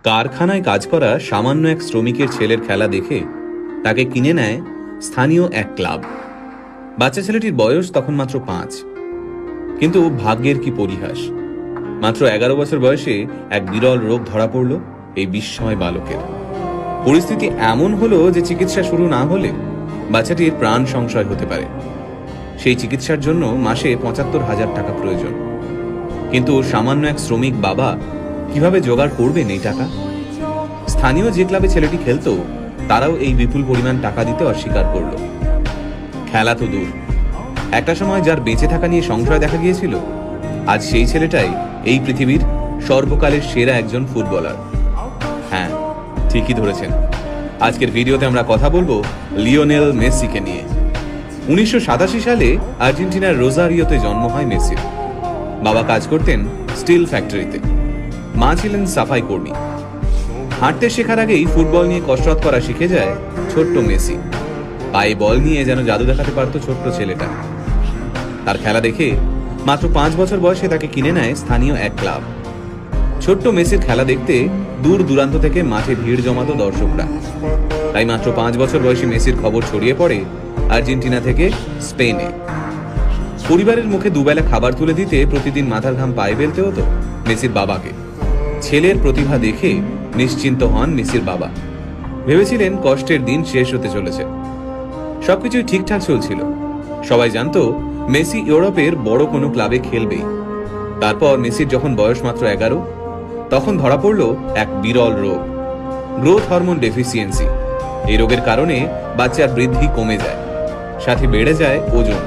কারখানায় কাজ করা সামান্য এক শ্রমিকের ছেলের খেলা দেখে তাকে কিনে নেয় স্থানীয় এক ক্লাব। বাচ্চা ছেলেটির বয়স তখন মাত্র 5। কিন্তু ভাগ্যের কি পরিহাস, মাত্র 11 বছর বয়সে এক বিরল রোগ ধরা পড়ল এই বিস্ময় বালকের। পরিস্থিতি এমন হলো যে চিকিৎসা শুরু না হলে বাচ্চাটির প্রাণ সংশয় হতে পারে। সেই চিকিৎসার জন্য মাসে 75,000 টাকা প্রয়োজন। কিন্তু সামান্য এক শ্রমিক বাবা কিভাবে জোগাড় করবেন এই টাকা? স্থানীয় যে ক্লাবে ছেলেটি খেলতো তারাও এই বিপুল পরিমাণ টাকা দিতে অস্বীকার করল। খেলা তো দূর, একটা সময় যার বেঁচে থাকা নিয়ে সংশয় দেখা গিয়েছিল, আজ সেই ছেলেটাই এই পৃথিবীর সর্বকালের সেরা একজন ফুটবলার। হ্যাঁ, ঠিকই ধরেছেন। আজকের ভিডিওতে আমরা কথা বলবো লিওনেল মেসিকে নিয়ে। 1987 সালে আর্জেন্টিনার রোজারিওতে জন্ম হয় মেসির। বাবা কাজ করতেন স্টিল ফ্যাক্টরিতে, মা ছিলেন সাফাই কর্মী। হাঁটতে শেখার আগেই ফুটবল নিয়ে কসরত করা শিখে যায় ছোট্ট মেসি। পায়ে বল নিয়ে যেন জাদু দেখাতে পারত ছোট্ট ছেলেটা। তার খেলা দেখে মাত্র 5 বছর বয়সে তাকে কিনে নেয় স্থানীয় এক ক্লাব। ছোট্ট মেসির খেলা দেখতে দূর দূরান্ত থেকে মাঠে ভিড় জমাতো দর্শকরা। তাই মাত্র 5 বছর বয়সী মেসির খবর ছড়িয়ে পড়ে আর্জেন্টিনা থেকে স্পেনে। পরিবারের মুখে দুবেলা খাবার তুলে দিতে প্রতিদিন মাথার ঘাম পায়ে ফেলতে হতো মেসির বাবাকে। ছেলের প্রতিভা দেখে নিশ্চিন্ত হন মেসির বাবা। ভেবেছিলেন কষ্টের দিন শেষ হতে চলেছে। সবকিছুই ঠিকঠাক চলছিল। সবাই জানতো মেসি ইউরোপের বড় কোনো ক্লাবে খেলবেই। তারপর মেসির যখন বয়স মাত্র 11, তখন ধরা পড়ল এক বিরল রোগ, গ্রোথ হরমোন ডেফিসিয়েন্সি। এই রোগের কারণে বাচ্চার বৃদ্ধি কমে যায়, সাথে বেড়ে যায় ওজন।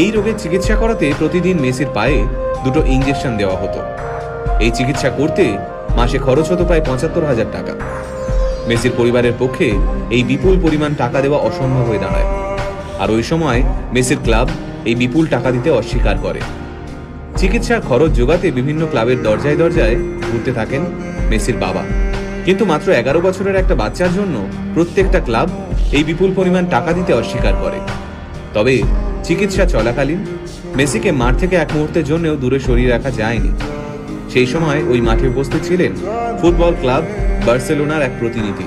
এই রোগের চিকিৎসা করাতে প্রতিদিন মেসির পায়ে 2 ইঞ্জেকশন দেওয়া হতো। এই চিকিৎসা করতে মাসে খরচ হতো প্রায় 75,000 টাকা। মেসির পরিবারের পক্ষে এই বিপুল পরিমাণ টাকা দেওয়া অসম্ভব হয়ে দাঁড়ায়। আর ওই সময় মেসির ক্লাব এই বিপুল টাকা দিতে অস্বীকার করে। চিকিৎসার খরচ জোগাতে বিভিন্ন ক্লাবের দরজায় দরজায় ঘুরতে থাকেন মেসির বাবা। কিন্তু মাত্র 11 বছরের একটা বাচ্চার জন্য প্রত্যেকটা ক্লাব এই বিপুল পরিমাণ টাকা দিতে অস্বীকার করে। তবে চিকিৎসা চলাকালীন মেসিকে মাঠ থেকে এক মুহূর্তের জন্যও দূরে সরিয়ে রাখা যায়নি। সেই সময় ওই মাঠে উপস্থিত ছিলেন ফুটবল ক্লাব বার্সেলোনার এক প্রতিনিধি।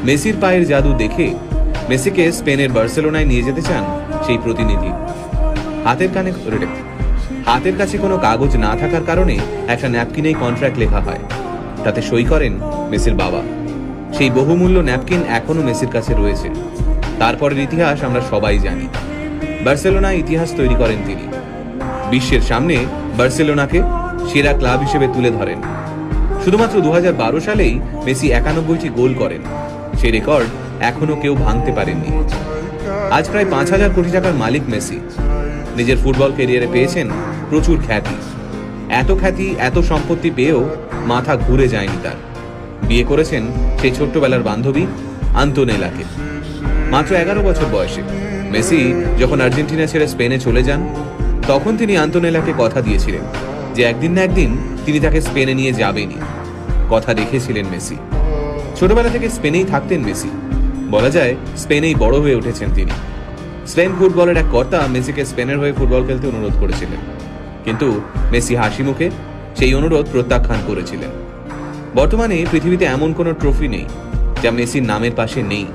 মেসির পায়ের জাদু দেখে মেসিকে স্পেনের বার্সেলোনায় নিয়ে যেতে চান সেই প্রতিনিধি। হাতের কাছে কোনো কাগজ না থাকার কারণে একটা ন্যাপকিনেই কন্ট্রাক্ট লেখা হয়। তাতে সই করেন মেসির বাবা। সেই বহুমূল্য ন্যাপকিন এখনো মেসির কাছে রয়েছে। তারপরের ইতিহাস আমরা সবাই জানি। বার্সেলোনায় ইতিহাস তৈরি করেন তিনি। বিশ্বের সামনে বার্সেলোনাকে সেরা ক্লাব হিসেবে তুলে ধরেন। শুধুমাত্র 2012 সালেই মেসি 91টি গোল করেন। সেই রেকর্ড এখনো কেউ ভাঙতে পারেননি। আজ প্রায় 5,000 কোটি টাকার মালিক মেসি। নিজের ফুটবল ক্যারিয়ারে পেয়েছেন প্রচুর খ্যাতি। এত সম্পত্তি পেয়েও মাথা ঘুরে যায়নি তার। বিয়ে করেছেন সেই ছোট্টবেলার বান্ধবী আন্তোনেলাকে। মাত্র 11 বছর বয়সে মেসি যখন আর্জেন্টিনা ছেড়ে স্পেনে চলে যান, তখন তিনি আন্তোনেলাকে কথা দিয়েছিলেন যে একদিন না একদিন তিনি তাকে স্পেনে নিয়ে যাবেনই। কথা রেখেছিলেন মেসি। ছোটবেলা থেকে স্পেনেই থাকতেন মেসি। বলা যায় স্পেনেই বড় হয়ে উঠেছেন তিনি। স্পেন ফুটবলের এক কর্তা মেসিকে স্পেনের হয়ে ফুটবল খেলতে অনুরোধ করেছিলেন, কিন্তু মেসি হাসি মুখে সেই অনুরোধ প্রত্যাখ্যান করেছিলেন। বর্তমানে পৃথিবীতে এমন কোনো ট্রফি নেই যা মেসির নামের পাশে নেই।